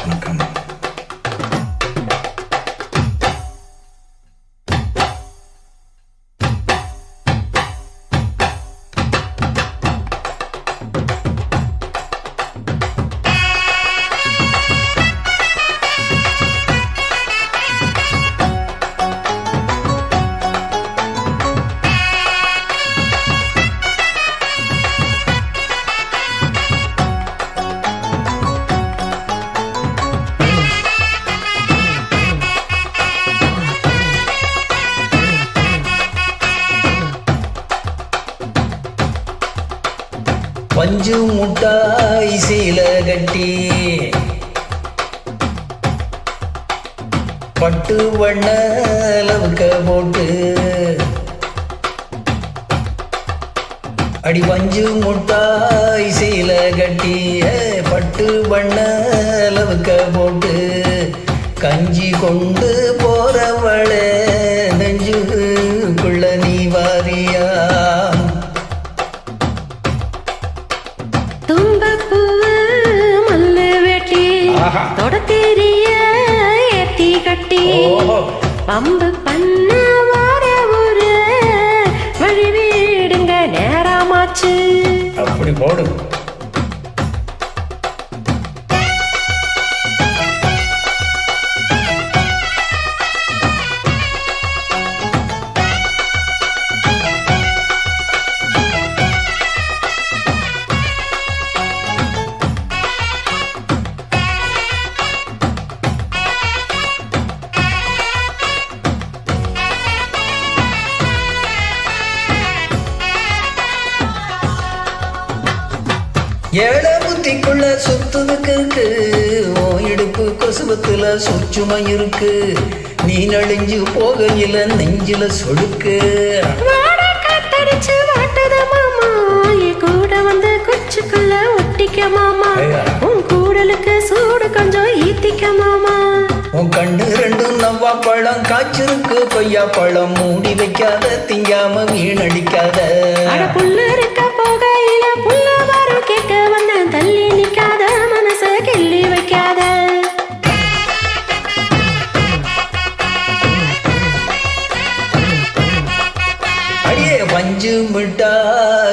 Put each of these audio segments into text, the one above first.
வணக்கம். பஞ்சு முட்டாய் சீல கட்டி பட்டு வண்ண லவுக்க போட்டு அடி பஞ்சு முட்டாய் சீல கட்டி பட்டு வண்ண லவுக்க போட்டு கஞ்சி கொண்டு போறவளே நெஞ்சுக்குள்ள நீ வாரியா பம்பு பண்ண வார ஒரு வழி வீடுங்க நேரமாச்சு. அப்படி போடு. ஏழை புத்திக்குள்ள சுத்துதுக்கு இருக்கு, ஓ இடுப்பு கொசுபத்துல சுச்சுமை இருக்கு, நீ நெளிஞ்சு போகையில நெஞ்சில சொடுக்கு கூட வந்து கொச்சுக்குள்ள ஒட்டிக்க மாமா, உன் கூடலுக்கு சூடு கொஞ்சம் ஈத்திக்க மாமா. உன் கண்ணு ரெண்டும் நவ்வா பழம் காய்ச்சிருக்கு கொய்யா பழம், மூடி வைக்காத திங்காம வீணடிக்காத. புள்ள இருக்க போகையில புள்ள வரும் கேட்க வந்த தள்ளி நிக்காத மனச கிள்ளி வைக்காத. அடியே பஞ்சு மிட்டா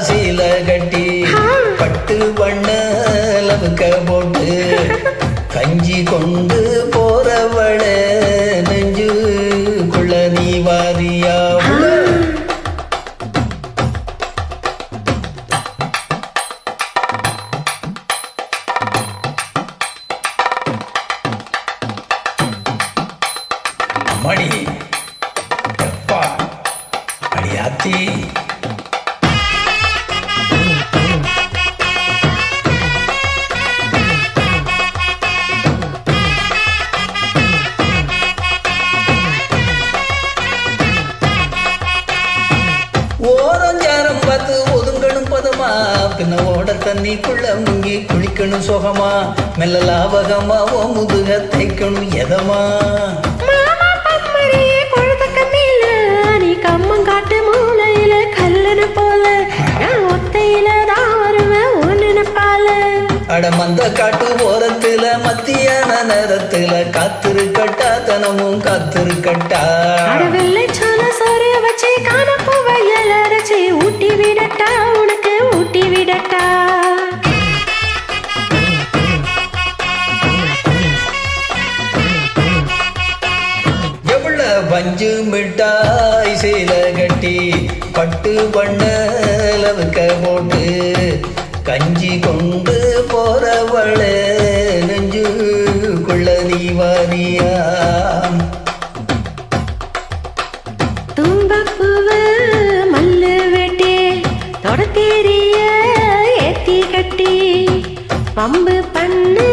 சீல கட்டி பட்டு வண்ண லவுக்க போட்டு கஞ்சி கொண்டு போறவளே நெஞ்சுக்குள்ள நீ வாரியா. மணி எப்பா அடியாத்தி ஓரஞ்சாரம் பார்த்து ஒதுங்கணும் பதமா, பின்ன ஓட தண்ணிக்குள்ள முங்கி குளிக்கணும் சுகமா, மெல்ல லாபகமா ஓ முதுக தைக்கணும் எதமா. கம்மங்காட்டு மூலையில கல்லனு போல நான் ஒத்தையில தான் வருவேன் ஒன்னு பால. அட மந்த காட்டு ஓரத்துல மத்தியான நேரத்துல காத்திருக்கட்டா தனமும் காத்திருக்கட்டா. வெள்ளை சோன சோறு வச்சு காணப்போ வயல் அரைச்சி ஊட்டி விடட்டா உனக்கு ஊட்டி விடட்டா. பஞ்சு மிட்டாய் சீல கட்டி பட்டு வண்ண லவுக்க போட்டு கஞ்சி கொண்டு போறவளே நெஞ்சுக்குள்ள நீ வாரியா. தும்பப்பூவு மல்லு வெட்டி தொடத்தேரிய ஏத்தி கட்டி பம்பு பண்ண